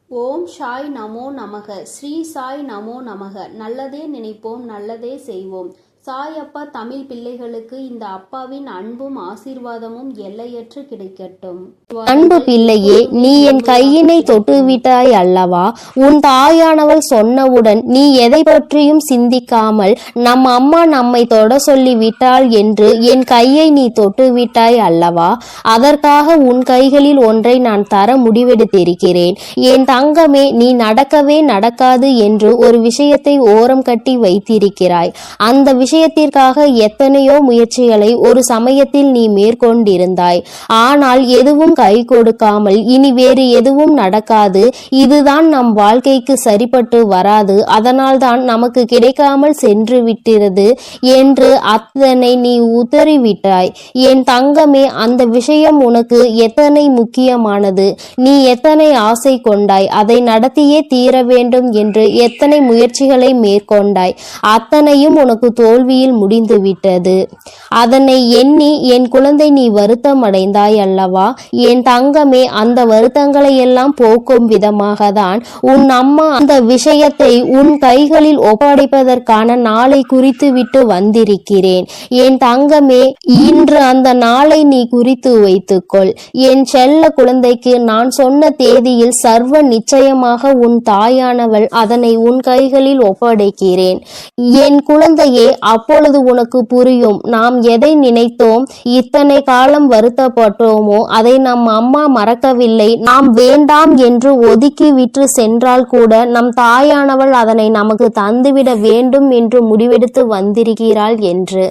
ஓம் சாய் நமோ நமக. ஸ்ரீ சாய் நமோ நமக. நல்லதே நினைப்போம், நல்லதே செய்வோம். சாய் அப்பா தமிழ் பிள்ளைகளுக்கு இந்த அப்பாவின் அன்பும் ஆசீர்வாதமும் எல்லையற்று கிடைக்கட்டும். அன்பு பிள்ளையே, நீ என் கையினை தொட்டுவிட்டாய் அல்லவா? உன் தாயானவள் சொன்னவுடன் நீ எதை பற்றியும் சிந்திக்காமல் நம் அம்மா நம்மை தொட சொல்லி விட்டாள் என்று என் கையை நீ தொட்டுவிட்டாய் அல்லவா? அதற்காக உன் கைகளில் ஒன்றை நான் தர முடிவெடுத்திருக்கிறேன். என் தங்கமே, நீ நடக்கவே நடக்காது என்று ஒரு விஷயத்தை ஓரம் கட்டி வைத்திருக்கிறாய். அந்த விஷயத்திற்காக எத்தனையோ முயற்சிகளை ஒரு சமயத்தில் நீ மேற்கொண்டிருந்தாய். ஆனால் எதுவும் கை கொடுக்காமல் இனி வேறு எதுவும் நடக்காது, இதுதான் நம் வாழ்க்கைக்கு சரிப்பட்டு வராது, அதனால்தான் நமக்கு கிடைக்காமல் சென்று விட்டிருது என்று அத்தனை நீ உதறிவிட்டாய். என் தங்கமே, அந்த விஷயம் உனக்கு எத்தனை முக்கியமானது, நீ எத்தனை ஆசை கொண்டாய், அதை நடத்தியே தீர வேண்டும் என்று எத்தனை முயற்சிகளை மேற்கொண்டாய், அத்தனையும் உனக்கு தோல்வியில் முடிந்துவிட்டது. அதனை எண்ணி என் குழந்தை நீ வருத்தம் அடைந்தாய் அல்லவா? என் தங்கமே, அந்த வருத்தங்களை எல்லாம் போக்கும் விதமாக தான் உன் அம்மா அந்த விஷயத்தை உன் கைகளில் ஒப்படைப்பதற்கான நாளை குறித்து விட்டு வந்திருக்கிறேன். என் தங்கமே, இன்று அந்த நாளை நீ குறித்து வைத்துக்கொள். என் செல்ல குழந்தைக்கு நான் சொன்ன தேதியில் சர்வ நிச்சயமாக உன் தாயானவள் அதனை உன் கைகளில் ஒப்படைக்கிறேன். என் குழந்தையே, அப்பொழுது உனக்கு புரியும் நாம் எதை நினைத்தோம், இத்தனை காலம் வருத்தப்பட்டோமோ அதை நம் அம்மா மறக்கவில்லை. நாம் வேண்டாம் என்று ஒதுக்கி விட்டு சென்றால் கூட நம் தாயானவள் அதனை நமக்கு தந்துவிட வேண்டும் என்று முடிவெடுத்து வந்திருக்கிறாள் என்று.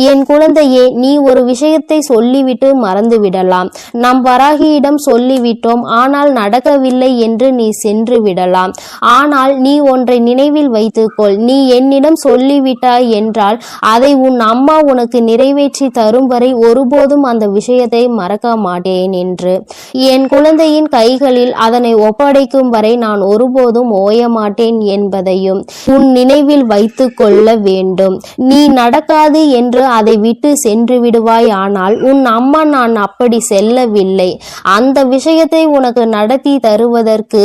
என் குழந்தையே, நீ ஒரு விஷயத்தை சொல்லிவிட்டு மறந்து விடலாம். நம் வராகியிடம் சொல்லிவிட்டோம், ஆனால் நடக்கவில்லை என்று நீ சென்று விடலாம். ஆனால் நீ ஒன்றை நினைவில் வைத்துக்கொள், நீ என்னிடம் சொல்லிவிட்டாய் என்றால் அதை உன் அம்மா உனக்கு நிறைவேற்றி தரும் வரை ஒருபோதும் அந்த விஷயத்தை மறக்க மாட்டேன் என்று. என் குழந்தையின் கைகளில் அதனை ஒப்படைக்கும் வரை நான் ஒருபோதும் ஓய மாட்டேன் என்பதையும் உன் நினைவில் வைத்து கொள்ள வேண்டும். நீ நடக்காது என்று அதை விட்டு சென்று விடுவாய். ஆனால் உன் அம்மா நான் அப்படி செல்லவில்லை. அந்த விஷயத்தை உனக்கு நடத்தி தருவதற்கு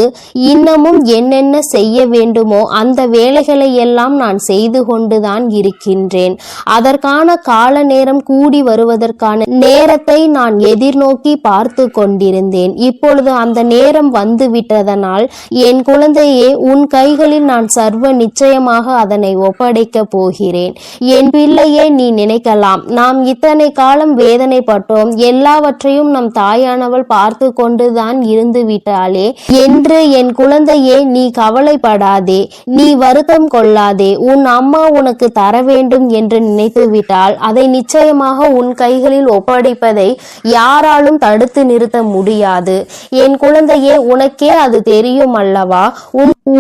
இன்னமும் என்னென்ன செய்ய வேண்டுமோ அந்த வேலைகளை எல்லாம் நான் செய்து கொண்டுதான் இருக்கின்றேன். அதற்கான கால நேரம் கூடி வருவதற்கான நேரத்தை நான் எதிர்நோக்கி பார்த்து கொண்டிருந்தேன். இப்பொழுது அந்த நேரம் வந்து விட்டதனால் என் குழந்தையே, உன் கைகளில் நான் சர்வ நிச்சயமாக அதனை ஒப்படைக்க போகிறேன். என் பிள்ளையே, நீ நினைக்கலாம் நாம் இத்தனை காலம் வேதனைப்பட்டோம், எல்லாவற்றையும் நம் தாயானவள் பார்த்து கொண்டுதான் இருந்து விட்டாளே என்று. என் குழந்தையே, நீ கவலைப்படாதே, நீ வருத்தம் கொள்ளாதே. உன் அம்மா உனக்கு தர வேண்டும் என்று நினைத்து விட்டால் அதை நிச்சயமாக உன் கைகளில் ஒப்படைப்பதை யாராலும் தடுத்து நிறுத்த முடியாது. என் குழந்தையே, உனக்கே அது தெரியும் அல்லவா?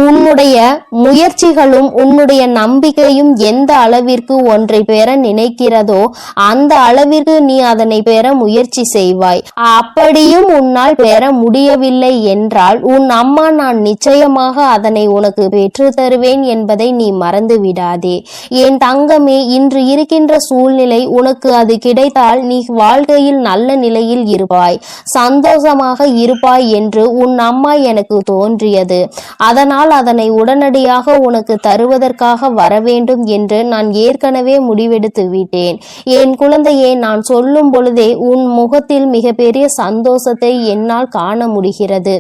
உன்னுடைய முயற்சிகளும் உன்னுடைய நம்பிக்கையும் எந்த அளவிற்கு ஒன்றை பெற நினைக்கிறதோ அந்த அளவிற்கு நீ அதனை பெற முயற்சி செய்வாய். அப்படியும் உன்னால் பெற முடியவில்லை என்றால் உன் அம்மா நான் நிச்சயமாக அதனை உனக்கு பெற்று தருவேன் என்பதை நீ மறந்து விடாதே. என் தங்கமே, இன்று இருக்கின்ற சூழ்நிலை உனக்கு அது கிடைத்தால் நீ வாழ்க்கையில் நல்ல நிலையில் இருப்பாய், சந்தோஷமாக இருப்பாய் என்று உன் அம்மா எனக்கு தோன்றியது. அதனால் அதனை உடனடியாக உனக்கு தருவதற்காக வர வேண்டும் என்று நான் ஏற்கனவே முடிவெடுத்து விட்டேன். என் குழந்தையே, நான் சொல்லும் பொழுதே உன் முகத்தில் மிகப்பெரிய சந்தோஷத்தை என்னால் காண முடிகிறது.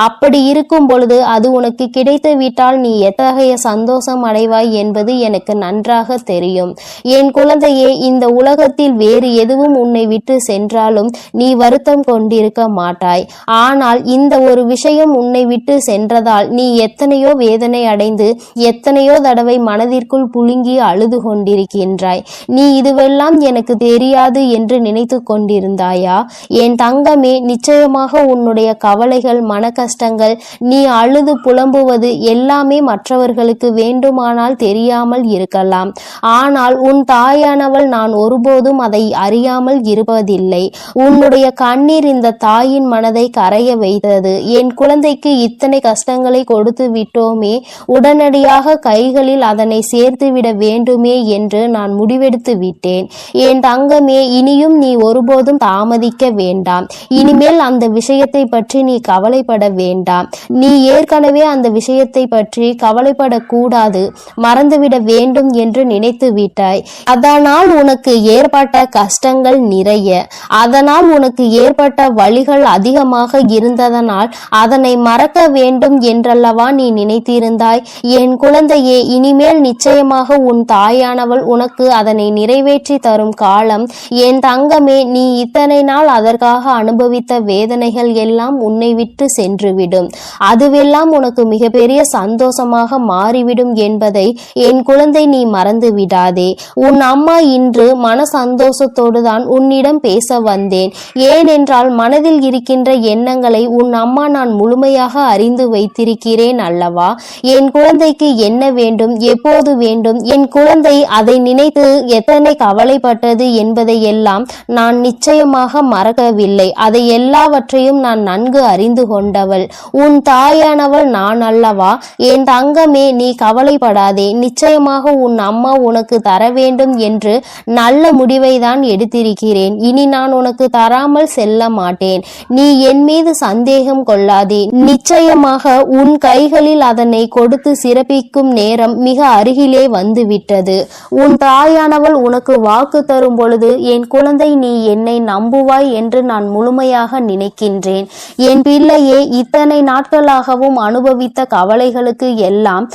அப்படி இருக்கும் பொழுது அது உனக்கு கிடைத்து விட்டால் நீ எத்தகைய சந்தோஷம் அடைவாய் என்பது எனக்கு நன்றாக தெரியும். என் குழந்தையே, இந்த உலகத்தில் வேறு எதுவும் உன்னை விட்டு சென்றாலும் நீ வருத்தம் கொண்டிருக்க மாட்டாய். ஆனால் இந்த ஒரு விஷயம் உன்னை விட்டு சென்றதால் நீ எத்தனையோ வேதனை அடைந்து எத்தனையோ தடவை மனதிற்குள் புழுங்கி அழுது கொண்டிருக்கின்றாய். நீ இதுவெல்லாம் எனக்கு தெரியாது என்று நினைத்து கொண்டிருந்தாயா? என் தங்கமே, நிச்சயமாக உன்னுடைய கவலைகள், மன கஷ்டங்கள், நீ அழுது புலம்புவது எல்லாமே மற்றவர்களுக்கு வேண்டுமானால் தெரியாமல் இருக்கலாம். ஆனால் உன் தாயானவள் நான் ஒருபோதும் அதை அறியாமல் இருப்பதில்லை. உன்னுடைய கண்ணீர் இந்த தாயின் மனதை கரைய வைத்தது. என் குழந்தைக்கு இத்தனை கஷ்டங்களை கொடுத்து விட்டோமே, உடனடியாக கைகளில் அதனை சேர்த்துவிட வேண்டுமே என்று நான் முடிவெடுத்து விட்டேன். என் தங்கமே, இனியும் நீ ஒருபோதும் தாமதிக்க வேண்டாம். இனிமேல் அந்த விஷயத்தை பற்றி நீ கவலைப்பட வேண்டாம். நீ ஏற்கனவே அந்த விஷயத்தை பற்றி கவலைப்படக்கூடாது, மறந்துவிட வேண்டும் என்று நினைத்து விட்டாய். அதனால் உனக்கு ஏற்பட்ட கஷ்டங்கள் நிறைய, அதனால் உனக்கு ஏற்பட்ட வலிகள் அதிகமாக இருந்ததனால் அதனை மறக்க வேண்டும் என்றல்லவா நீ நினைத்திருந்தாய். என் குழந்தையே, இனிமேல் நிச்சயமாக உன் தாயானவள் உனக்கு அதனை நிறைவேற்றி தரும் காலம். என் தங்கமே, நீ இத்தனை நாள் அதற்காக அனுபவித்த வேதனைகள் எல்லாம் உன்னை விட்டு சென்றுவிடும். அதுவெல்லாம் உனக்கு மிகப்பெரிய சந்தோஷமாக மாறிவிடும் என்பதை என் குழந்தை நீ மறந்து விடாதே. உன் அம்மா இன்று மன சந்தோஷத்தோடு தான் உன்னிடம் பேச வந்தேன். ஏனென்றால் மனதில் இருக்கின்ற எண்ணங்களை உன் அம்மா நான் முழுமையாக அறிந்து வைத்திருக்கிறேன் அல்லவா. என் குழந்தைக்கு என்ன வேண்டும், எப்போது வேண்டும், என் குழந்தை அதை நினைத்து எத்தனை கவலைப்பட்டது என்பதை எல்லாம் நான் நிச்சயமாக மறக்கவில்லை. அதை எல்லாவற்றையும் நான் நன்கு அறிந்து கொண்டவள். உன் தாயானவள் நான் அல்லவா. என் தங்கமே, நீ கவலைப்படாதே. நிச்சயமாக உன் அம்மா உனக்கு தர வேண்டும் என்று நல்ல முடிவை தான் எடுத்திருக்கிறேன். இனி நான் உனக்கு தராமல் செல்ல மாட்டேன். நீ என் மீது சந்தேகம் கொள்ளாதே. நிச்சயமாக உன் கைகளில் அதனை கொடுத்து சிறப்பிக்கும் நேரம் மிக அருகிலே வந்துவிட்டது. உன் தாயானவள் உனக்கு வாக்கு தரும் பொழுது, என் குழந்தை நீ என்னை நம்புவாய் என்று நான் முழுமையாக நினைக்கின்றேன். என் பிள்ளையே, இத்தனை நாட்களாகவும் அனுபவித்த கவலைகளுக்கு எல்லாம்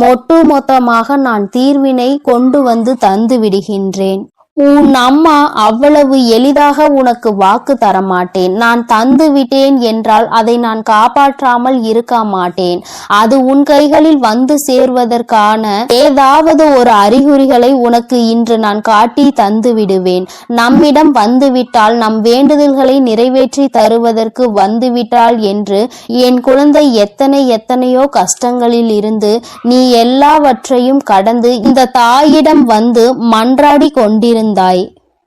மொத்தமாக நான் தீர்வினை கொண்டு வந்து தந்து விடுகின்றேன். உன் அம்மா அவ்வளவு எளிதாக உனக்கு வாக்கு தரமாட்டேன். நான் தந்து விட்டேன் என்றால் அதை நான் காப்பாற்றாமல் இருக்க மாட்டேன். அது உன் கைகளில் வந்து சேர்வதற்கான ஏதாவது ஒரு அறிகுறிகளை உனக்கு இன்று நான் காட்டி தந்து விடுவேன். நம்மிடம் வந்துவிட்டால், நம் வேண்டுதல்களை நிறைவேற்றி தருவதற்கு வந்துவிட்டாள் என்று என் குழந்தை எத்தனையோ கஷ்டங்களில் இருந்து நீ எல்லாவற்றையும் கடந்து இந்த தாயிடம் வந்து மன்றாடி கொண்டிருந்தாய்.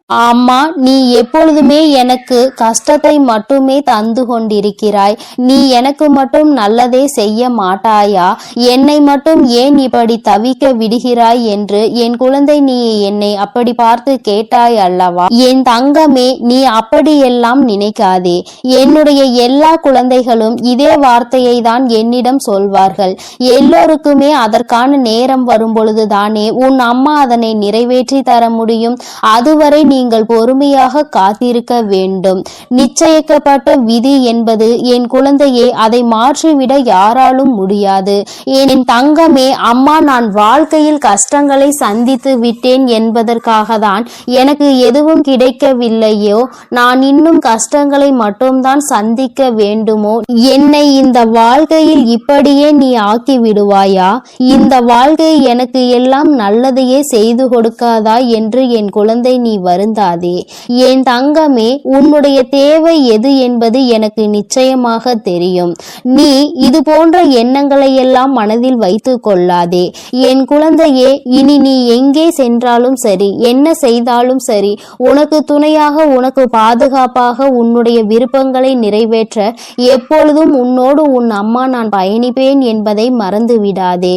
அம்மா, நீ எப்பொழுதுமே எனக்கு கஷ்டத்தை மட்டுமே தந்து கொண்டிருக்கிறாய். நீ எனக்கு மட்டும் நல்லதே செய்ய மாட்டாயா? என்னை மட்டும் ஏன் இப்படி தவிக்க விடுகிறாய் என்று என் குழந்தை நீ என்னை அப்படி பார்த்து கேட்டாய் அல்லவா. என் தங்கமே, நீ அப்படியெல்லாம் நினைக்காதே. என்னுடைய எல்லா குழந்தைகளும் இதே வார்த்தையை தான் என்னிடம் சொல்வார்கள். எல்லோருக்குமே அதற்கான நேரம் வரும் பொழுதுதானே உன் அம்மா அதனை நிறைவேற்றி தர முடியும். அதுவரை நீங்கள் பொறுமையாக காத்திருக்க வேண்டும். நிச்சயிக்கப்பட்ட விதி என்பது என் குழந்தையே, அதை மாற்றிவிட யாராலும் முடியாது. என் தங்கமே, அம்மா நான் வாழ்க்கையில் கஷ்டங்களை சந்தித்து விட்டேன் என்பதற்காக தான் எனக்கு எதுவும் கிடைக்கவில்லையோ, நான் இன்னும் கஷ்டங்களை மட்டும்தான் சந்திக்க வேண்டுமோ? என்னை இந்த வாழ்க்கையில் இப்படியே நீ ஆக்கி விடுவாயா? இந்த வாழ்க்கை எனக்கு எல்லாம் நல்லதையே செய்து கொடுக்காதா என்று என் குழந்தை நீ வருந்தாதே. என் தங்கமே, உன்னுடைய தேவை எது என்பது எனக்கு நிச்சயமாக தெரியும். நீ இது போன்ற எண்ணங்களை எல்லாம் மனதில் வைத்துக் கொள்ளாதே. என் குழந்தையே, இனி நீ எங்கே சென்றாலும் சரி, என்ன செய்தாலும் சரி, உனக்கு துணையாக, உனக்கு பாதுகாப்பாக, உன்னுடைய விருப்பங்களை நிறைவேற்ற எப்பொழுதும் உன்னோடு உன் அம்மா நான் பயணிப்பேன் என்பதை மறந்து விடாதே.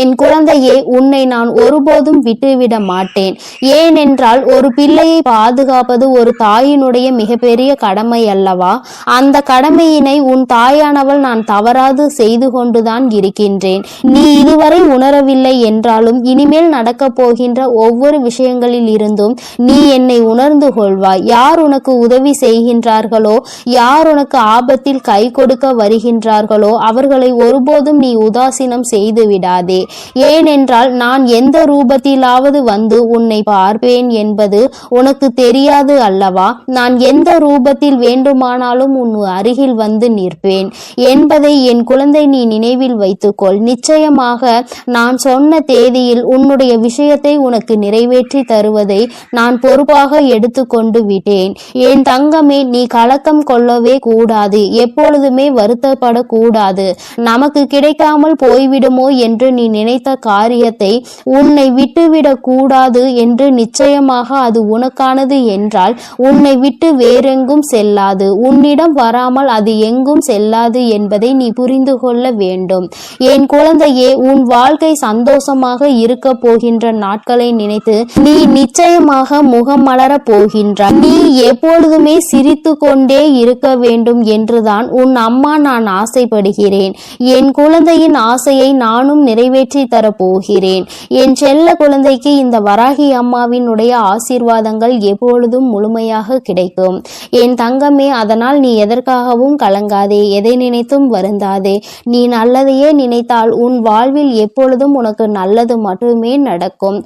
என் குழந்தையே, உன்னை நான் ஒருபோதும் விட்டுவிட மாட்டேன். ஏனென்றால் ஒரு பிள்ளையை பாதுகாப்பது ஒரு தாயினுடைய மிகப்பெரிய கடமை அல்லவா. அந்த கடமையினை உன் தாயானவள் நான் தவறாது செய்து கொண்டுதான் இருக்கின்றேன். நீ இதுவரை உணரவில்லை என்றாலும் இனிமேல் நடக்கப் போகின்ற ஒவ்வொரு விஷயங்களில் இருந்தும் நீ என்னை உணர்ந்து கொள்வாய். யார் உனக்கு உதவி செய்கின்றார்களோ, யார் உனக்கு ஆபத்தில் கை கொடுக்க வருகின்றார்களோ அவர்களை ஒருபோதும் நீ உதாசீனம் செய்து விடாதே. ஏனென்றால் நான் எந்த ரூபத்திலாவது வந்து உன்னை பார்ப்பேன் என்பது உனக்கு தெரியாது அல்லவா. நான் எந்த ரூபத்தில் வேண்டுமானாலும் உன் அருகில் வந்து நிற்பேன் என்பதை என் குழந்தை நீ நினைவில் வைத்துக்கொள். நிச்சயமாக நான் சொன்ன தேதியில் உன்னுடைய விஷயத்தை உனக்கு நிறைவேற்றி தருவதை நான் பொறுப்பாக எடுத்துக்கொண்டு விட்டேன். என் தங்கமே, நீ கலக்கம் கொள்ளவே கூடாது. எப்பொழுதுமே வருத்தப்படக்கூடாது. நமக்கு கிடைக்காமல் போய்விடுமோ என்று நீ நினைத்த காரியத்தை உன்னை விட்டுவிடக் கூடாது என்று நிச்சயமாக அது உனக்கானது என்றால் உன்னை விட்டு வேறெங்கும் செல்லாது, உன்னிடம் வராமல் அது எங்கும் செல்லாது என்பதை நீ புரிந்து கொள்ள வேண்டும். என் குழந்தையே, உன் வாழ்க்கை சந்தோஷமாக இருக்க போகின்ற நாட்களை நினைத்து நீ நிச்சயமாக முகம் மலரப் போகின்றாய். நீ எப்பொழுதுமே சிரித்து கொண்டே இருக்க வேண்டும் என்றுதான் உன் அம்மா நான் ஆசைப்படுகிறேன். என் குழந்தையின் ஆசையை நானும் நிறைவேற்றி தரப்போகிறேன். என் செல்ல குழந்தைக்கு இந்த வராகி அம்மாவினுடைய ஆசீர்வாதங்கள் எப்பொழுதும் முழுமையாக கிடைக்கும். என் தங்கமே, அதனால் நீ எதற்காகவும் கலங்காதே, எதை நினைத்தும் வருந்தாதே. நீ நல்லதையே நினைத்தால் உன் வாழ்வில் எப்பொழுதும் உனக்கு நல்லது மட்டுமே நடக்கும்.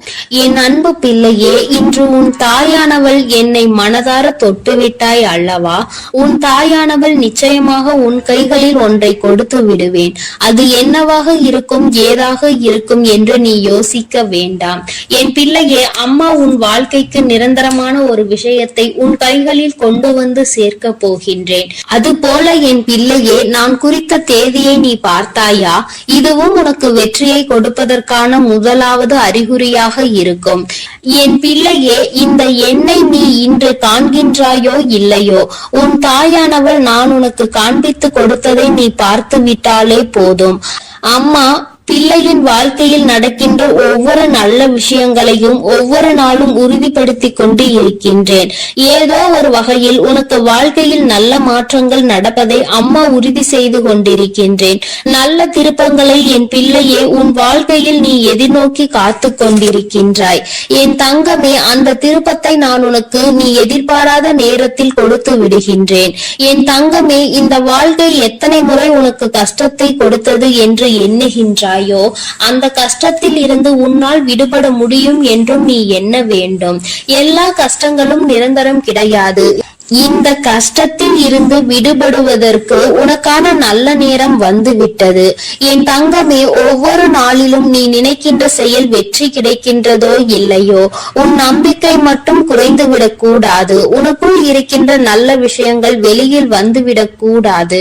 என் அன்பு பிள்ளையே, இன்று உன் தாயானவள் என்னை மனதார தொட்டுவிட்டாய் அல்லவா? உன் தாயானவள் நிச்சயமாக உன் கைகளில் ஒன்றை கொடுத்து விடுவேன். அது என்னவாக இருக்கும், ஏதாக இருக்கும் என்று நீ யோசிக்க வேண்டாம். என் பிள்ளையே, அம்மா உன் வாழ்க்கைக்கு நிரந்தரமான ஒரு விஷயத்தை உன் கைகளில் கொண்டு வந்து சேர்க்க போகின்றேன். அதுபோல என் பிள்ளையே, நான் குறித்த தேதியை நீ பார்த்தாயா? இதுவும் உனக்கு வெற்றியை கொடுப்பதற்கான முதலாவது அறிகுறியாக இருக்கும். என் பிள்ளையே, இந்த எண்ணை நீ இன்று காண்கின்றாயோ இல்லையோ, உன் தாயானவள் நான் உனக்கு காண்பித்து கொடுத்ததை நீ பார்த்து விட்டாலே போதும். அம்மா பிள்ளையின் வாழ்க்கையில் நடக்கின்ற ஒவ்வொரு நல்ல விஷயங்களையும் ஒவ்வொரு நாளும் உறுதிப்படுத்தி கொண்டு இருக்கின்றேன். ஏதோ ஒரு வகையில் உனக்கு வாழ்க்கையில் நல்ல மாற்றங்கள் நடப்பதை அம்மா உறுதி செய்து கொண்டிருக்கின்றேன். நல்ல திருப்பங்களை என் பிள்ளையே உன் வாழ்க்கையில் நீ எதிர்நோக்கி காத்து கொண்டிருக்கின்றாய். என் தங்கமே, அந்த திருப்பத்தை நான் உனக்கு நீ எதிர்பாராத நேரத்தில் கொடுத்து விடுகின்றேன். என் தங்கமே, இந்த வாழ்க்கை எத்தனை முறை உனக்கு கஷ்டத்தை கொடுத்தது என்று எண்ணுகின்றாய், அந்த கஷ்டத்தில் இருந்து உன்னால் விடுபட முடியும் என்றும் நீ எண்ண வேண்டும். எல்லா கஷ்டங்களும் நிரந்தரம் கிடையாது. இந்த கஷ்டத்தில் இருந்து விடுபடுவதற்கு உனக்கான நல்ல நேரம் வந்து விட்டது. என் தங்கமே, ஒவ்வொரு நாளிலும் நீ நினைக்கின்ற செயல் வெற்றி கிடைக்கின்றதோ இல்லையோ, உன் நம்பிக்கை மட்டும் குறைந்துவிடக் கூடாது. உனக்குள் இருக்கின்ற நல்ல விஷயங்கள் வெளியில் வந்துவிடக் கூடாது.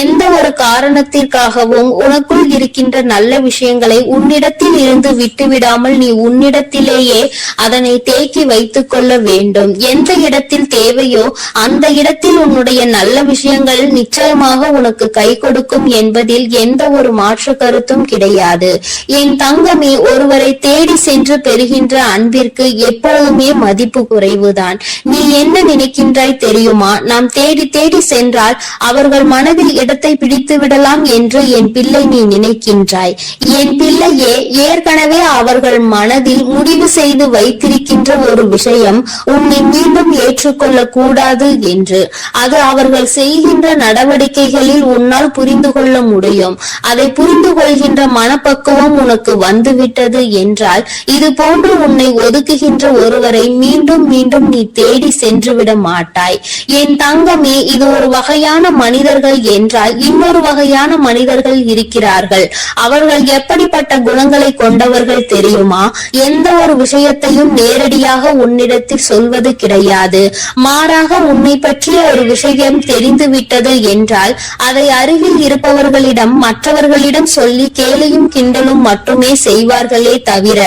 எந்த ஒரு காரணத்திற்காகவும் உனக்குள் இருக்கின்ற நல்ல விஷயங்களை உன்னிடத்தில் இருந்து விட்டுவிடாமல் நீ உன்னிடத்திலேயே அதனை தேக்கி வைத்துக் கொள்ள வேண்டும். எந்த இடத்தில் தேவையோ அந்த இடத்தில் உன்னுடைய நல்ல விஷயங்கள் நிச்சயமாக உனக்கு கை கொடுக்கும் என்பதில் எந்த ஒரு மாற்று கருத்தும் கிடையாது. என் தங்கமே, ஒருவரை தேடி சென்று பெறுகின்ற அன்பிற்கு எப்பொழுதுமே மதிப்பு குறைவுதான். நீ என்ன நினைக்கின்றாய் தெரியுமா? நாம் தேடி தேடி சென்றால் அவர்கள் மனதில் இடத்தை பிடித்து விடலாம் என்று என் பிள்ளை நீ நினைக்கின்றாய். என் பிள்ளையே, ஏற்கனவே அவர்கள் மனதில் முடிவு செய்து வைத்திருக்கின்ற ஒரு விஷயம் உன்னை மீண்டும் ஏற்றுக்கொள்ள கூடாது என்று. அது அவர்கள் செய்கின்ற நடவடிக்கைகளில் உன்னால் புரிந்து கொள்ள முடியும். அதை புரிந்து கொள்கின்ற மனப்பக்குவம் உனக்கு வந்துவிட்டது என்றால் இது போன்று உன்னை ஒதுக்குகின்ற ஒருவரை மீண்டும் மீண்டும் நீ தேடி சென்று விட மாட்டாய். என் தங்கமே, இது ஒரு வகையான மனிதர்கள் என்றால் இன்னொரு வகையான மனிதர்கள் இருக்கிறார்கள். அவர்கள் எப்படிப்பட்ட குணங்களை கொண்டவர்கள் தெரியுமா? எந்த ஒரு விஷயத்தையும் நேரடியாக உன்னிடத்தில் சொல்வது கிடையாது. மாறாக உன்னை பற்றிய ஒரு விஷயம் தெரிந்து விட்டது என்றால் அதை அருகில் இருப்பவர்களிடம் மற்றவர்களிடம் சொல்லி கேலியும் கிண்டலும் மட்டுமே செய்வார்களே தவிர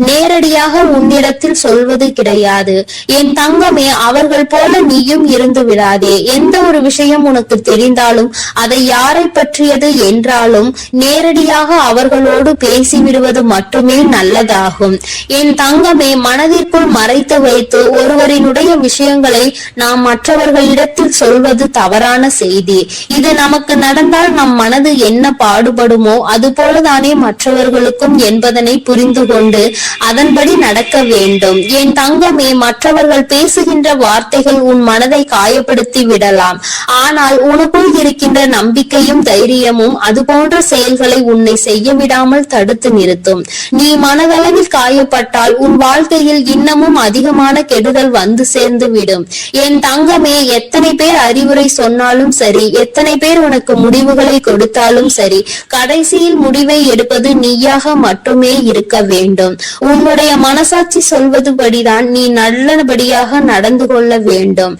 நேரடியாக உன்னிடத்தில் சொல்வது கிடையாது. என் தங்கமே, அவர்கள் போல நீயும் இருந்து விடாதே. எந்த ஒரு விஷயம் உனக்கு தெரிந்தாலும் அதை யாரை பற்றியது என்றாலும் நேரடியாக அவர்களோடு பேசிவிடுவது மட்டுமே நல்லதாகும். என் தங்கமே, மனதிற்குள் மறைத்து வைத்து ஒருவரினுடைய விஷயங்களை நாம் மற்றவர்களிடத்தில் சொல்வது தவறான செய்தி. இது நமக்கு நடந்தால் நம் மனது என்ன பாடுபடுமோ அது போலதானே மற்றவர்களுக்கும் என்பதனை புரிந்து கொண்டு அதன்படி நடக்க வேண்டும். என் தங்கமே, மற்றவர்கள் பேசுகின்ற வார்த்தைகள் உன் மனதை காயப்படுத்தி விடலாம். ஆனால் உனக்குள் இருக்கின்ற நம்பிக்கையும் தைரியமும் அது போன்ற செயல்களை உன்னை செய்ய விடாமல் தடுத்து நிறுத்தும். நீ மனதளவில் காயப்பட்டால் உன் வாழ்க்கையில் இன்னமும் அதிகமான கெடுதல் வந்து சேர்ந்து விடும். என் தங்கமே, எத்தனை பேர் அறிவுரை சொன்னாலும் சரி, எத்தனை பேர் உனக்கு முடிவுகளை கொடுத்தாலும் சரி, கடைசியில் முடிவை எடுப்பது நீயாக மட்டுமே இருக்க வேண்டும். உன்னுடைய மனசாட்சி சொல்வதுபடிதான் நீ நல்லபடியாக நடந்து கொள்ள வேண்டும்.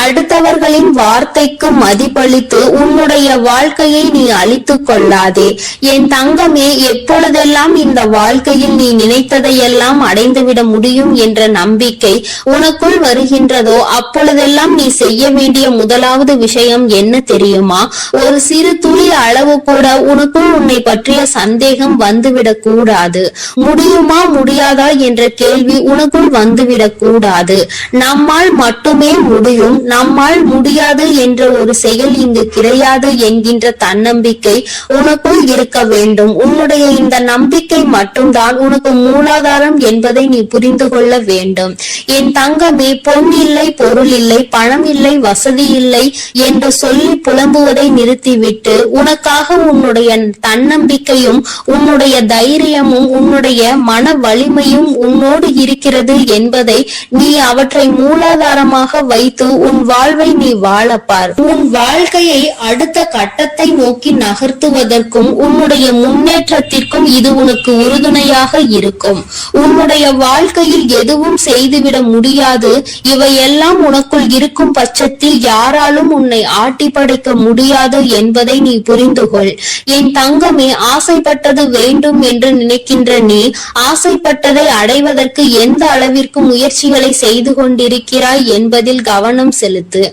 அடுத்தவர்களின் வார்த்தைக்கு மதிப்பளித்து உன்னுடைய வாழ்க்கையை நீ அழித்துக் கொள்ளாதே. என் தங்கமே, எப்பொழுதெல்லாம் இந்த வாழ்க்கையில் நீ நினைத்ததையெல்லாம் அடைந்துவிட முடியும் என்ற நம்பிக்கை உனக்குள் வருகின்றதோ அப்பொழுதெல்லாம் நீ செய்ய வேண்டிய முதலாவது விஷயம் என்ன தெரியுமா? ஒரு சிறு துளி அளவு கூட உனக்குள் உன்னை பற்றிய சந்தேகம் வந்துவிடக் கூடாது. முடியுமா முடியாதா என்ற கேள்வி உனக்குள் வந்துவிடக் கூடாது. நம்மால் மட்டுமே முடியும், நம்மால் முடியாது என்ற ஒரு செயல் இங்கு கிடையாது என்கின்ற தன்னம்பிக்கை உனக்குள் இருக்க வேண்டும். உன்னுடைய இந்த நம்பிக்கை மட்டும்தான் உனக்கு மூலாதாரம் என்பதை நீ புரிந்து கொள்ள வேண்டும். என் தங்கமே, பொன் இல்லை, பொருள் இல்லை, பணம் இல்லை, வசதி இல்லை என்று சொல்லி புலம்புவதை நிறுத்திவிட்டு உனக்காக உன்னுடைய தன்னம்பிக்கையும் உன்னுடைய தைரியமும் உன்னுடைய மன வலிமையும் உன்னோடு இருக்கிறது என்பதை நீ அவற்றை மூலாதாரமாக வைத்து உன் வாழ்வை நீ வாழப்பார். உன் வாழ்க்கையை அடுத்த கட்டத்தை நோக்கி நகர்த்துவதற்கும் உன்னுடைய முன்னேற்றத்திற்கும் இது உனக்கு உறுதுணையாக இருக்கும். உன்னுடைய வாழ்க்கையில் எதுவும் செய்துவிட முடியாது. இவையெல்லாம் உனக்குள் இருக்கும் பட்சத்தில் யாராலும் உன்னை ஆட்டி படைக்க முடியாது என்பதை நீ புரிந்து கொள். என் தங்கமே, ஆசைப்பட்டது வேண்டும் என்று நினைக்கின்ற நீ ஆசைப்பட்டதை அடைவதற்கு எந்த அளவிற்கு முயற்சிகளை செய்து கொண்டிருக்கிறாய் என்பதில் கவனம் செலுத்து.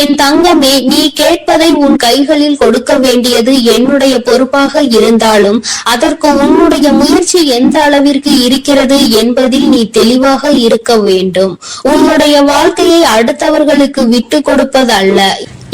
என் தங்கமே, நீ கேட்பதை உன் கைகளில் கொடுக்க வேண்டியது என்னுடைய பொறுப்பாக இருந்தாலும் அதற்கு உன்னுடைய முயற்சி எந்த அளவிற்கு இருக்கிறது என்பதில் நீ தெளிவாக இருக்க வேண்டும். உன்னுடைய வாழ்க்கையை அடுத்தவர்களுக்கு விட்டு கொடுப்பதல்ல.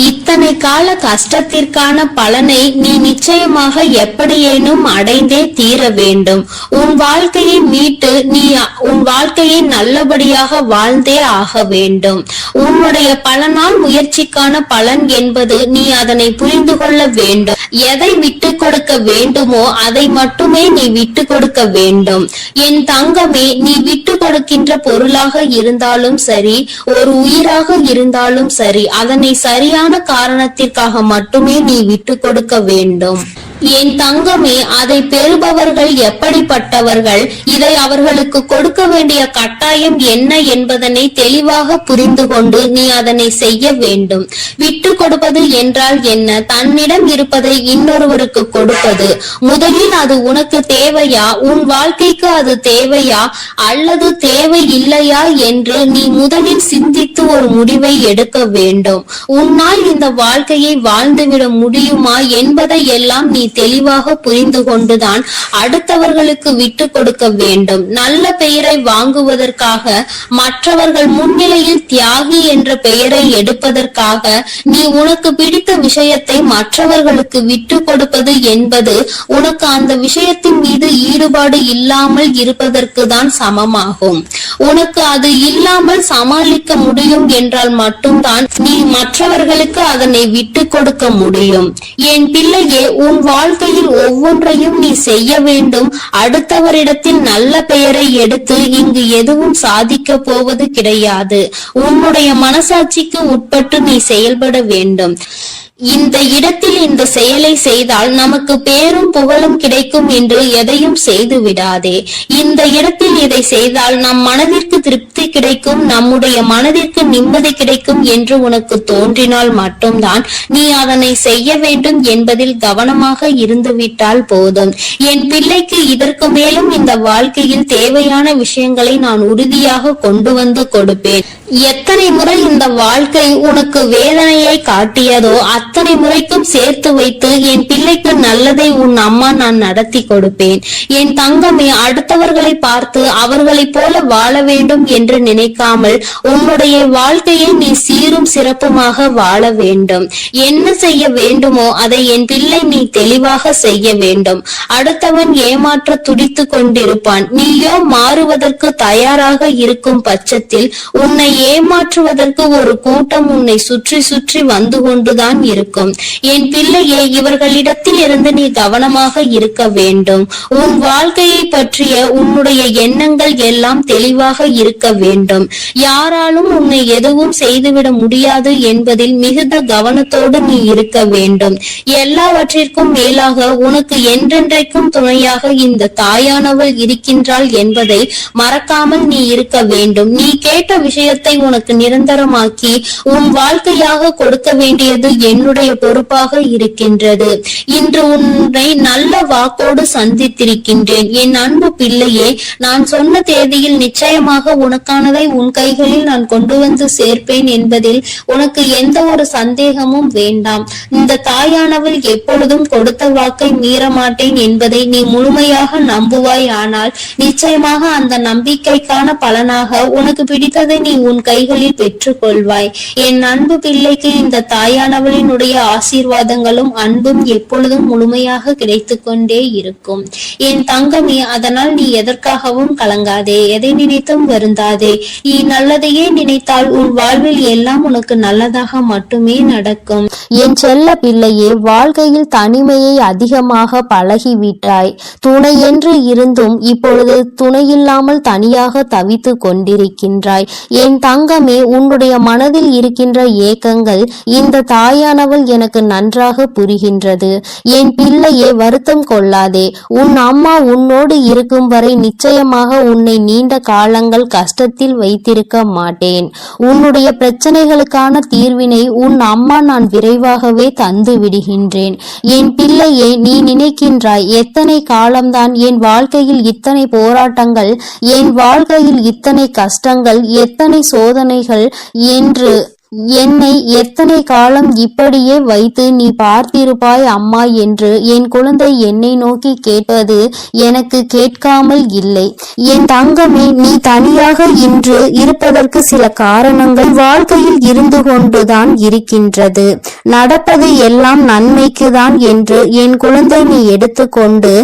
இத்தனை கால கஷ்டத்திற்கான பலனை நீ நிச்சயமாக எப்படியேனும் அடைந்தே தீர வேண்டும். உன் வாழ்க்கையை மீட்டு நீ உன் வாழ்க்கையை நல்லபடியாக வாழ்ந்தே ஆக வேண்டும். உன்னுடைய பல நாள் முயற்சிக்கான பலன் என்பது நீ அதனை புரிந்து கொள்ள வேண்டும். எதை விட்டு கொடுக்க வேண்டுமோ அதை மட்டுமே நீ விட்டு கொடுக்க வேண்டும். என் தங்கமே, நீ விட்டு கொடுக்கின்ற பொருளாக இருந்தாலும் சரி, ஒரு உயிராக இருந்தாலும் சரி, அதனை சரியான காரணத்திற்காக மட்டுமே நீ விட்டு கொடுக்க வேண்டும். என் தங்கமே, அதை பெறுபவர்கள் எப்படிப்பட்டவர்கள், இதை அவர்களுக்கு கொடுக்க வேண்டிய கட்டாயம் என்ன என்பதனை தெளிவாக புரிந்து கொண்டு நீ அதனை செய்ய வேண்டும். விட்டு கொடுப்பது என்றால் என்ன? தன்னிடம் இருப்பதை இன்னொருவருக்கு கொடுப்பது. முதலில் அது உனக்கு தேவையா, உன் வாழ்க்கைக்கு அது தேவையா அல்லது தேவை இல்லையா என்று நீ முதலில் சிந்தித்து ஒரு முடிவை எடுக்க வேண்டும். உன்னால் இந்த வாழ்க்கையை வாழ்ந்துவிட முடியுமா என்பதை எல்லாம் நீ தெளிவாக புரிந்து கொண்டுதான் அடுத்தவர்களுக்கு விட்டு கொடுக்க வேண்டும். நல்ல பெயரை வாங்குவதற்காக, மற்றவர்கள் முன்னிலையில் தியாகி என்ற பெயரை எடுப்பதற்காக நீ உனக்கு பிடித்த விஷயத்தை மற்றவர்களுக்கு விட்டு கொடுப்பது என்பது உனக்கு அந்த விஷயத்தின் மீது ஈடுபாடு இல்லாமல் இருப்பதற்கு தான் சமமாகும். உனக்கு அது இல்லாமல் சமாளிக்க முடியும் என்றால் மட்டும்தான் நீ மற்றவர்களுக்கு அதனை விட்டு கொடுக்க முடியும். என் பிள்ளையே, உன் வாழ்க்கையில் ஒவ்வொன்றையும் நீ செய்ய வேண்டும். அடுத்தவரிடத்தில் நல்ல பெயரை எடுத்து இங்கு எதுவும் சாதிக்க போவது கிடையாது. உன்னுடைய மனசாட்சிக்கு உட்பட்டு நீ செயல்பட வேண்டும். இந்த இடத்தில் இந்த செயலை செய்தால் நமக்கு பேரும் புகழும் கிடைக்கும் என்று எதையும் செய்து விடாதே. இந்த இடத்தில் இதை செய்தால் நம் மனதிற்கு திருப்தி கிடைக்கும், நம்முடைய மனதிற்கு நிம்மதி கிடைக்கும் என்று உனக்கு தோன்றினால் மட்டும்தான் நீ அதனை செய்ய வேண்டும் என்பதில் கவனமாக இருந்துவிட்டால் போதும். என் பிள்ளைக்கு இதற்கு மேலும் இந்த வாழ்க்கையில் தேவையான விஷயங்களை நான் உறுதியாக கொண்டு வந்து கொடுப்பேன். எத்தனை முறை இந்த வாழ்க்கை உனக்கு வேதனையை காட்டியதோ அத்தனை முறைக்கும் சேர்த்து வைத்து என் பிள்ளைக்கு நல்லதை உன் அம்மா நான் நடத்தி கொடுப்பேன். என் தங்கமே, அடுத்தவர்களை பார்த்து அவர்களைப் போல வாழ வேண்டும் என்று நினைக்காமல் உன்னுடைய வாழ்க்கையை நீ சீரும் சிறப்புமாக வாழ வேண்டும். என்ன செய்ய வேண்டுமோ அதை என் பிள்ளை நீ தெளிவாக செய்ய வேண்டும். அடுத்தவன் ஏமாற்ற துடித்து கொண்டிருப்பான். நீயோ மாறுவதற்கு தயாராக இருக்கும் பட்சத்தில் உன்னை ஏமாற்றுவதற்கு ஒரு கூட்டம் உன்னை சுற்றி சுற்றி வந்து கொண்டுதான் இருக்கும். என் பிள்ளையே, இவர்களிடத்தில் இருந்து நீ கவனமாக இருக்க வேண்டும். உன் வாழ்க்கையை பற்றிய உன்னுடைய எண்ணங்கள் எல்லாம் தெளிவாக இருக்க வேண்டும். யாராலும் உன்னை எதுவும் செய்துவிட முடியாது என்பதில் மிகுந்த கவனத்தோடு நீ இருக்க வேண்டும். எல்லாவற்றிற்கும் மேலாக உனக்கு என்றென்றைக்கும் துணையாக இந்த தாயானவள் இருக்கின்றாள் என்பதை மறக்காமல் நீ இருக்க வேண்டும். நீ கேட்ட விஷயத்தை உனக்கு நிரந்தரமாக்கி உன் வாழ்க்கையாக கொடுக்க வேண்டியது என்னுடைய பொறுப்பாக இருக்கின்றது. இன்று உன்னை நல்ல வாக்கோடு சந்தித்திருக்கின்றேன். என் அன்பு பிள்ளையே, நான் சொன்ன தேதியில் நிச்சயமாக உனக்கானதை உன் கைகளில் நான் கொண்டு வந்து சேர்ப்பேன் என்பதில் உனக்கு எந்த ஒரு சந்தேகமும் வேண்டாம். இந்த தாயானவள் எப்பொழுதும் கொடுத்த வாக்கை மீற மாட்டேன் என்பதை நீ முழுமையாக நம்புவாய். ஆனால் நிச்சயமாக அந்த நம்பிக்கைக்கான பலனாக உனக்கு பிடித்ததை நீ உன் கைகளில் பெற்றுக் கொள்வாய். என் அன்பு பிள்ளைக்கு இந்த தாயானவளினுடைய ஆசீர்வாதங்களும் அன்பும் எப்பொழுதும் முழுமையாக கிடைத்து கொண்டே இருக்கும். என் தங்கமே, அதனால் நீ எதற்காகவும் கலங்காதே, எதை நினைத்தும் வருந்தாதே. நீ நல்லதையே நினைத்தால் உன் வாழ்வில் எல்லாம் உனக்கு நல்லதாக மட்டுமே நடக்கும். என் செல்ல பிள்ளையே, வாழ்க்கையில் தனிமையை அதிகமாக பழகிவிட்டாய். துணை என்று இருந்தும் இப்பொழுது துணையில்லாமல் தனியாக தவித்து கொண்டிருக்கின்றாய். என் தங்கமே, உன்னுடைய மனதில் இருக்கின்ற ஏக்கங்கள் இந்த தாயானவள் எனக்கு நன்றாக புரிகின்றது. என் பிள்ளையே, வருத்தம் கொள்ளாதே. உன் அம்மா உன்னோடு இருக்கும் வரை நிச்சயமாக உன்னை நீண்ட காலங்கள் கஷ்டத்தில் வைத்திருக்க மாட்டேன். உன்னுடைய பிரச்சனைகளுக்கான தீர்வினை உன் அம்மா நான் விரைவாகவே தந்து விடுகின்றேன். என் பிள்ளையே, நீ நினைக்கின்றாய் எத்தனை காலம்தான் என் வாழ்க்கையில் இத்தனை போராட்டங்கள், என் வாழ்க்கையில் இத்தனை கஷ்டங்கள், எத்தனை சோதனைகள் என்று என்னை எத்தனை காலம் இப்படியே வைத்து நீ பார்த்திருப்பாய் அம்மா என்று என் குழந்தை என்னை நோக்கி கேட்பது எனக்கு கேட்காமல் இல்லை. என் தங்கமே, நீ தனியாக இன்று இருப்பதற்கு சில காரணங்கள் வாழ்க்கையில் இருந்து கொண்டுதான் இருக்கின்றது. நடப்பது எல்லாம் நன்மைக்கு தான் என்று என் குழந்தை நீ எடுத்துக்கொண்டு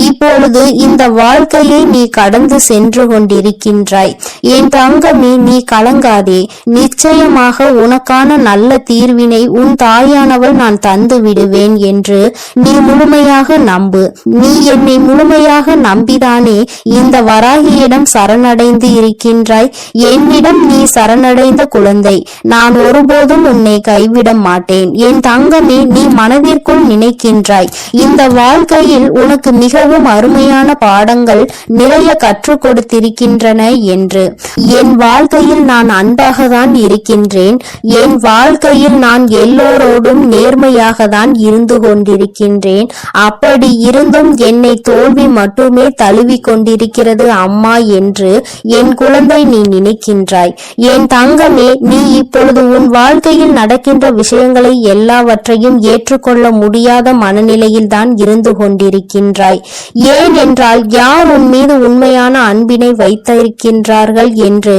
இப்பொழுது இந்த வாழ்க்கையை நீ கடந்து சென்று கொண்டிருக்கின்றாய். என் தங்கமே, நீ கலங்காதே. நிச்சயமாக உனக்கான நல்ல தீர்வினை உன் தாயானவள் நான் தந்து விடுவேன் என்று நீ முழுமையாக நம்பு. நீ என்னை முழுமையாக நம்பிதானே இந்த வராகியிடம் சரணடைந்து இருக்கின்றாய். என்னிடம் நீ சரணடைந்த குழந்தை, நான் ஒருபோதும் உன்னை கைவிட மாட்டேன். என் தங்கமே, நீ மனதிற்குள் நினைக்கின்றாய் இந்த வாழ்க்கையில் உனக்கு மிகவும் அருமையான பாடங்கள் நிறைய கற்றுக் கொடுத்திருக்கின்றன என்று. என் வாழ்க்கையில் நான் அன்பாக தான் இருக்கின்றேன். என் வாழ்க்கையில் நான் எல்லோரோடும் நேர்மையாக தான் இருந்து கொண்டிருக்கின்றேன். அப்படி இருந்தும் என்னை தோல்வி மட்டுமே தழுவி கொண்டிருக்கிறது அம்மா என்று என் குழந்தை நீ நினைக்கின்றாய். என் தங்கமே, நீ இப்பொழுது உன் வாழ்க்கையில் நடக்கின்ற விஷயங்களை எல்லாவற்றையும் ஏற்றுக்கொள்ள முடியாத மனநிலையில் தான் இருந்து கொண்டிருக்கின்றாய். ஏன் என்றால் யார் உன் மீது உண்மையான அன்பினை வைத்திருக்கின்றார்கள் என்று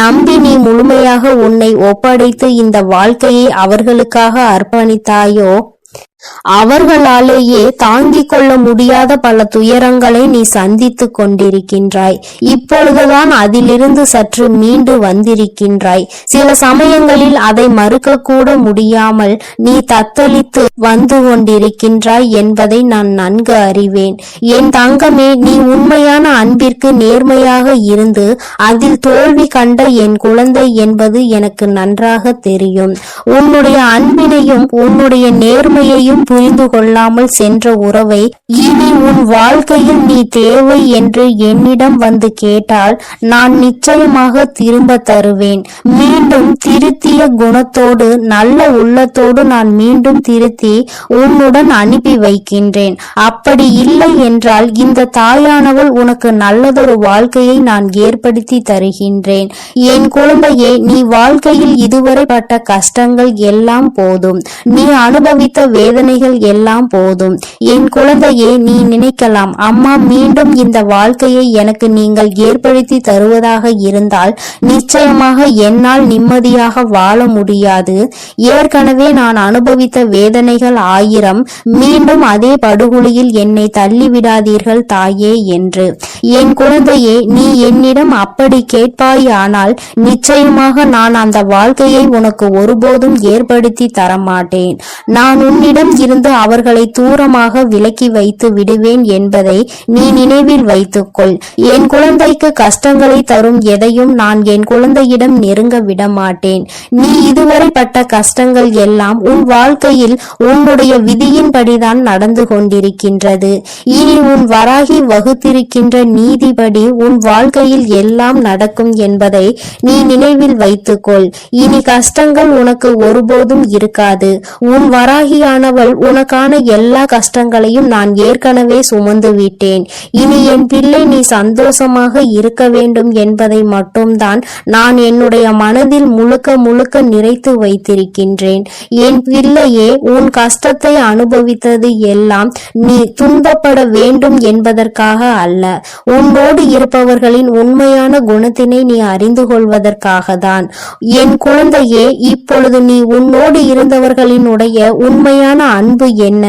நம்பி நீ முழுமையாக உன்னை ஒப்படைத்து இந்த வாழ்க்கையை அவர்களுக்காக அர்ப்பணித்தாயோ, அவர்களாலேயே தாங்கிக் கொள்ள முடியாத பல துயரங்களை நீ சந்தித்து கொண்டிருக்கின்றாய். இப்பொழுதுதான் அதிலிருந்து சற்று மீண்டு வந்திருக்கின்றாய். சில சமயங்களில் அதை மறுக்க கூட முடியாமல் நீ தத்தளித்து வந்து கொண்டிருக்கின்றாய் என்பதை நான் நன்கு அறிவேன். என் தங்கமே, நீ உண்மையான அன்பிற்கு நேர்மையாக இருந்து அதில் தோல்வி கண்ட என் குழந்தை என்பது எனக்கு நன்றாக தெரியும். உன்னுடைய அன்பினையும் உன்னுடைய நேர்மையையும் புரிந்து கொள்ளாமல் சென்ற உறவை இனி உன் வாழ்க்கையில் நீ தேவை என்று என்னிடம் வந்து கேட்டால் நான் நிச்சயமாக திரும்ப தருவேன். மீண்டும் திருத்திய குணத்தோடு நல்ல உள்ளத்தோடு நான் மீண்டும் திருத்தி உன்னுடன் அனுப்பி வைக்கின்றேன். அப்படி இல்லை என்றால் இந்த தாயானவள் உனக்கு நல்லதொரு வாழ்க்கையை நான் ஏற்படுத்தி தருகின்றேன். என் குழந்தையே, நீ வாழ்க்கையில் இதுவரை பட்ட கஷ்டங்கள் எல்லாம் போதும். நீ அனுபவித்த வேதனைகள் எல்லாம் போதும். என் குழந்தையே, நீ நினைக்கலாம், அம்மா மீண்டும் இந்த வாழ்க்கையை எனக்கு நீங்கள் ஏற்படுத்தி தருவதாக இருந்தால் நிச்சயமாக என்னால் நிம்மதியாக வாழ முடியாது. ஏற்கனவே நான் அனுபவித்த வேதனைகள் 1000, மீண்டும் அதே படுகொலியில் என்னை தள்ளிவிடாதீர்கள் தாயே என்று. என் குழந்தையே, நீ என்னிடம் அப்படி கேட்பாயானால் நிச்சயமாக நான் அந்த வாழ்க்கையை உனக்கு ஒருபோதும் ஏற்படுத்தி தரமாட்டேன். நான் உன்னிடம் இருந்து அவர்களை தூரமாக விலக்கி வைத்து விடுவேன் என்பதை நீ நினைவில் வைத்துக்கொள். என் குழந்தைக்கு கஷ்டங்களை தரும் எதையும் நான் என் குழந்தையிடம் நெருங்க விடமாட்டேன். நீ இதுவரை பட்ட கஷ்டங்கள் எல்லாம் உன் வாழ்க்கையில் உன்னுடைய விதியின்படிதான் நடந்து கொண்டிருக்கின்றது. இனி உன் வராகி வகுத்திருக்கின்ற நீதிபடி உன் வாழ்க்கையில் எல்லாம் நடக்கும் என்பதை நீ நினைவில் வைத்துக்கொள். இனி கஷ்டங்கள் உனக்கு ஒருபோதும் இருக்காது. உன் வராகியானவள் உனக்கான எல்லா கஷ்டங்களையும் நான் ஏற்கனவே சுமந்து விட்டேன். இனி என் பிள்ளை நீ சந்தோஷமாக இருக்க வேண்டும் என்பதை மட்டும்தான் நான் என்னுடைய மனதில் முழுக்க முழுக்க நிறைத்து வைத்திருக்கின்றேன். என் பிள்ளையே, உன் கஷ்டத்தை அனுபவித்தது எல்லாம் நீ துன்பப்பட வேண்டும் என்பதற்காக அல்ல, உன்னோடு இருப்பவர்களின் உண்மையான குணத்தினை நீ அறிந்து கொள்வதற்காக தான். என் குழந்தையே, இப்பொழுது நீ உன்னோடு இருந்தவர்களினுடைய உண்மையான அன்பு என்ன,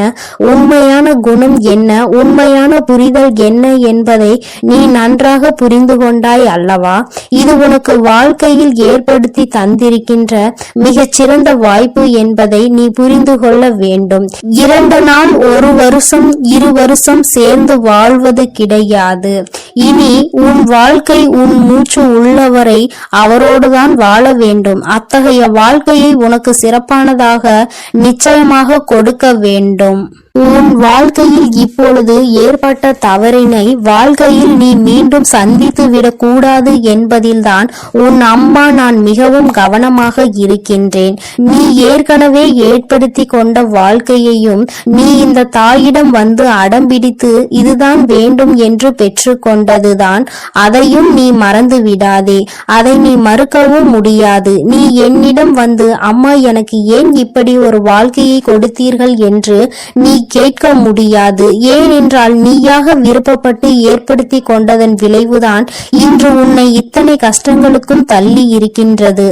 உண்மையான குணம் என்ன, உண்மையான புரிதல் என்ன என்பதை நீ நன்றாக புரிந்து கொண்டாய் அல்லவா? இது உனக்கு வாழ்க்கையில் ஏற்படுத்தி தந்திருக்கின்ற மிகச் சிறந்த வாய்ப்பு என்பதை நீ புரிந்து கொள்ள வேண்டும். 2 நாள், 1 வருஷம், 2 வருஷம் சேர்ந்து வாழ்வது கிடையாது. இனி உன் வாழ்க்கை உன் மூச்சு உள்ளவரை அவரோடுதான் வாழ வேண்டும். அத்தகைய வாழ்க்கையை உனக்கு சிறப்பானதாக நிச்சயமாக கொடுக்க வேண்டும். உன் வாழ்க்கையில் இப்பொழுது ஏற்பட்ட தவறினை வாழ்க்கையில் நீ மீண்டும் சந்தித்து விடக்கூடாது என்பதில்தான் உன் அம்மா நான் மிகவும் கவனமாக இருக்கின்றேன். நீ ஏற்கனவே ஏற்படுத்தி கொண்ட வாழ்க்கையையும் நீ இந்த தாயிடம் வந்து அடம்பிடித்து இதுதான் வேண்டும் என்று பெற்று கொண்டதுதான். அதையும் நீ மறந்து விடாதே. அதை நீ மறுக்கவும் முடியாது. நீ என்னிடம் வந்து அம்மா எனக்கு ஏன் இப்படி ஒரு வாழ்க்கையை கொடுத்தீர்கள் என்று நீ கேட்க முடியாது. ஏனென்றால் நீயாக விருப்பப்பட்டு ஏற்படுத்தி கொண்டதன் விளைவுதான் இன்று உன்னை இத்தனை கஷ்டங்களுக்கும் தள்ளி இருக்கின்றது.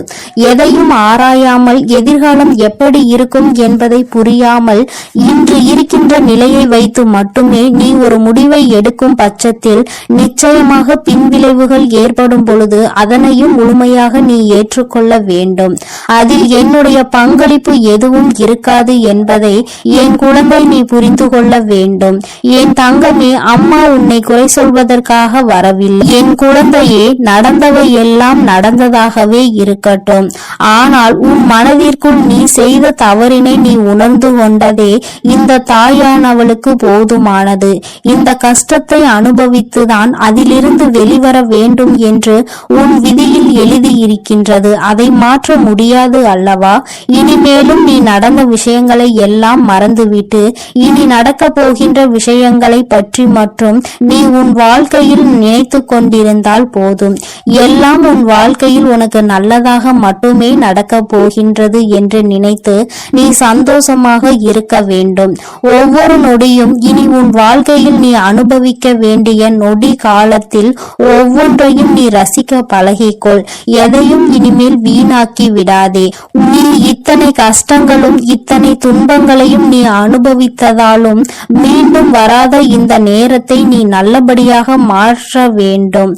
எதையும் ஆராயாமல் எதிர்காலம் எப்படி இருக்கும் என்பதை புரியாமல் இன்று இருக்கின்ற நிலையை வைத்து மட்டுமே நீ ஒரு முடிவை எடுக்கும் பட்சத்தில் நிச்சயமாக பின்விளைவுகள் ஏற்படும் பொழுது அதனையும் முழுமையாக நீ ஏற்றுக்கொள்ள வேண்டும். அதில் என்னுடைய பங்களிப்பு எதுவும் இருக்காது என்பதை என் குழந்தை நீ புரிந்து கொள்ள வேண்டும். என் தங்கமே, அம்மா உன்னை குறை சொல்வதற்காக வரவில்லை. என் குழந்தையே, நடந்தவை எல்லாம் நடந்ததாகவே இருக்கட்டும். ஆனால் உன் மனதிற்குள் நீ செய்த தவறினை நீ உணர்ந்து கொண்டதே இந்த தாயானவளுக்கு போதுமானது. இந்த கஷ்டத்தை அனுபவித்துதான் அதிலிருந்து வெளிவர வேண்டும் என்று உன் விதியில் எழுதி இருக்கின்றது. அதை மாற்ற முடியாது அல்லவா? இனிமேலும் நீ நடந்த விஷயங்களை எல்லாம் மறந்துவிட்டு இனி நடக்க போகின்ற விஷயங்களை பற்றி மற்றும் நீ உன் வாழ்க்கையில் நினைத்து கொண்டிருந்தால் போதும். எல்லாம் உன் வாழ்க்கையில் உனக்கு நல்லதாக மட்டுமே நடக்க போகின்றது என்று நினைத்து நீ சந்தோஷமாக இருக்க வேண்டும். ஒவ்வொரு நொடியும் இனி உன் வாழ்க்கையில் நீ அனுபவிக்க வேண்டிய நொடி காலத்தில் ஒவ்வொன்றையும் நீ ரசிக்க பழகிக்கொள். எதையும் இனிமேல் வீணாக்கி விடாதே. நீ இத்தனை கஷ்டங்களும் இத்தனை துன்பங்களையும் நீ அனுபவித்ததாலும் மீண்டும் வராத இந்த நேரத்தை நீ நல்லபடியாக மாற்ற வேண்டும்.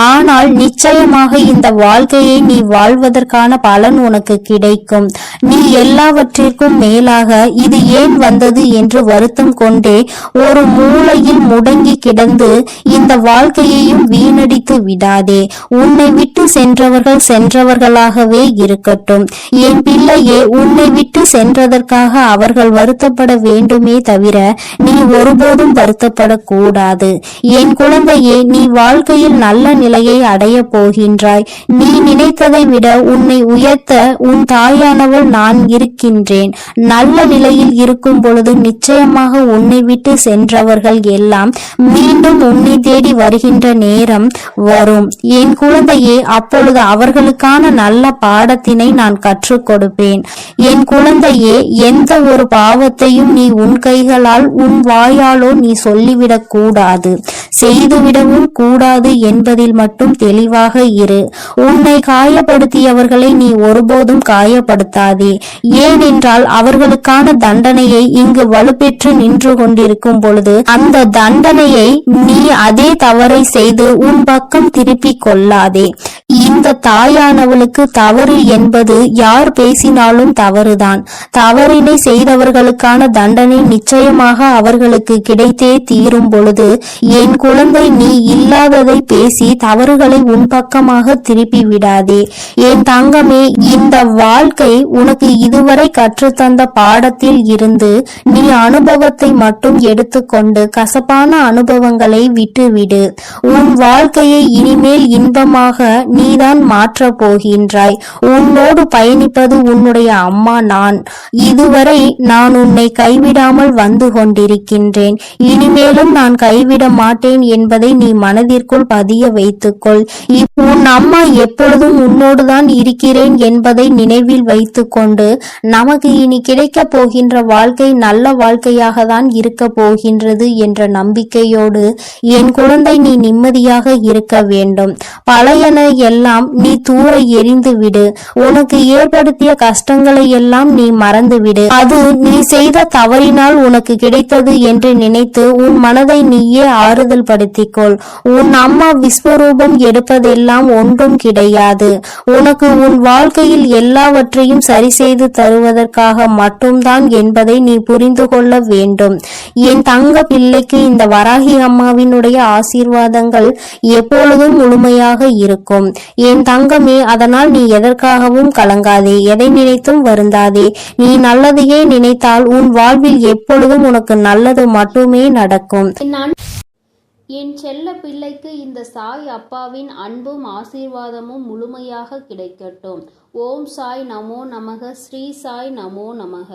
ஆனால் நிச்சயமாக இந்த வாழ்க்கையை நீ வாழ்வதற்கான பலன் உனக்கு கிடைக்கும். நீ எல்லாவற்றிற்கும் மேலாக இது ஏன் வந்தது என்று வருத்தம் கொண்டே ஒரு மூலையில் முடங்கி கிடந்து இந்த வாழ்க்கையையும் வீணடித்து விடாதே. உன்னை விட்டு சென்றவர்கள் சென்றவர்களாகவே இருக்கட்டும். என் பிள்ளையே, உன்னை விட்டு சென்றதற்காக அவர்கள் வருத்தப்பட வேண்டுமே தவிர நீ ஒருபோதும் வருத்தப்படக்கூடாது. என் குழந்தையே, நீ வாழ்க்கையில் நல்ல நிலையை அடைய போகின்றாய். நீ நினைத்ததை விட உன்னை உயர்த்த உன் தாயானவள் நான் இருக்கின்றேன். நல்ல நிலையில் இருக்கும் பொழுது நிச்சயமாக உன்னை விட்டு சென்றவர்கள் எல்லாம் மீண்டும் உன்னை தேடி வருகின்ற நேரம் வரும். என் குழந்தையே, அப்பொழுது அவர்களுக்கான நல்ல பாடத்தினை நான் கற்றுக் கொடுப்பேன். என் குழந்தையே, எந்த ஒரு பாவத்தையும் நீ உன் கைகளால் உன் வாயாலோ நீ சொல்லிவிடக் கூடாது. செய்துவிடவும் கூடாது என்பதில் மட்டும் தெளிவாக இரு. உன்னை காயப்படுத்தியவர்களை நீ ஒருபோதும் காயப்படுத்தாதே. ஏனென்றால் அவர்களுக்கான தண்டனையை இங்கு வலுப்பெற்று நின்று கொண்டிருக்கும் பொழுது அந்த தண்டனையை நீ அதே தவறை செய்து உன் பக்கம் திருப்பிக் கொள்ளாதே. இந்த தாயானவளுக்கு தவறு என்பது யார் பேசினாலும் தவறுதான். தவறினை செய்தவர்களுக்கான தண்டனை நிச்சயமாக அவர்களுக்கு கிடைத்தே தீரும் பொழுது என் குழந்தை, நீ இல்லாததை பேசி தவறுகளை உன் பக்கமாக திருப்பி விடாதே. என் தங்கமே, இந்த வாழ்க்கை உனக்கு இதுவரை கற்றுத்தந்த பாடத்தில் இருந்து நீ அனுபவத்தை மட்டும் எடுத்துக்கொண்டு கசப்பான அனுபவங்களை விட்டுவிடு. உன் வாழ்க்கையை இனிமேல் இன்பமாக நீதான் மாற்றப் போகின்றாய். உன்னோடு பயணிப்பது உன்னுடைய அம்மா நான். இதுவரை நான் உன்னை கைவிடாமல் வந்து கொண்டிருக்கின்றேன். இனிமேலும் நான் கைவிட மாட்டேன் என்பதை நீ மனதிற்குள் பதிய வைத்துக்கொள். உன் அம்மா எப்பொழுதும் உன்னோடுதான் இருக்கிறேன் என்பதை நினைவில் வைத்துக்கொண்டு நமக்கு இனி கிடைக்க போகின்ற வாழ்க்கை நல்ல வாழ்க்கையாக தான் இருக்க போகின்றது என்ற நம்பிக்கையோடு என் குழந்தை, நீ நிம்மதியாக இருக்க வேண்டும். பழையன எல்லாம் நீ தூர எறிந்து விடு. உனக்கு ஏற்படுத்திய கஷ்டங்களை எல்லாம் நீ மறந்துவிடு. அது நீ செய்த தவறினால் உனக்கு கிடைத்தது என்று நினைத்து உன் மனதை நீயே ஆறுதல் படுத்திக்கொள். உன் அம்மா விஸ்வரூபம் எடுப்பதெல்லாம் ஒன்றும் கிடையாது. உனக்கு உன் வாழ்க்கையில் எல்லாவற்றையும் சரி செய்து தருவதற்காக மட்டும்தான் என்பதை நீ புரிந்து கொள்ள வேண்டும். என் தங்க பிள்ளைக்கு இந்த வராகி அம்மாவினுடைய ஆசீர்வாதங்கள் எப்பொழுதும் முழுமையாக இருக்கும். என் தங்கமே, அதனால் நீ எதற்காகவும் கலங்காதே, எதை நினைத்தும் வருந்தாதே. நீ நல்லதையே நினைத்தால் உன் வாழ்வில் எப்பொழுதும் உனக்கு நல்லது மட்டுமே நடக்கும். என் செல்ல பிள்ளைக்கு இந்த சாய் அப்பாவின் அன்பும் ஆசீர்வாதமும் முழுமையாக கிடைக்கட்டும். ஓம் சாய் நமோ நமக. ஸ்ரீ சாய் நமோ நமக.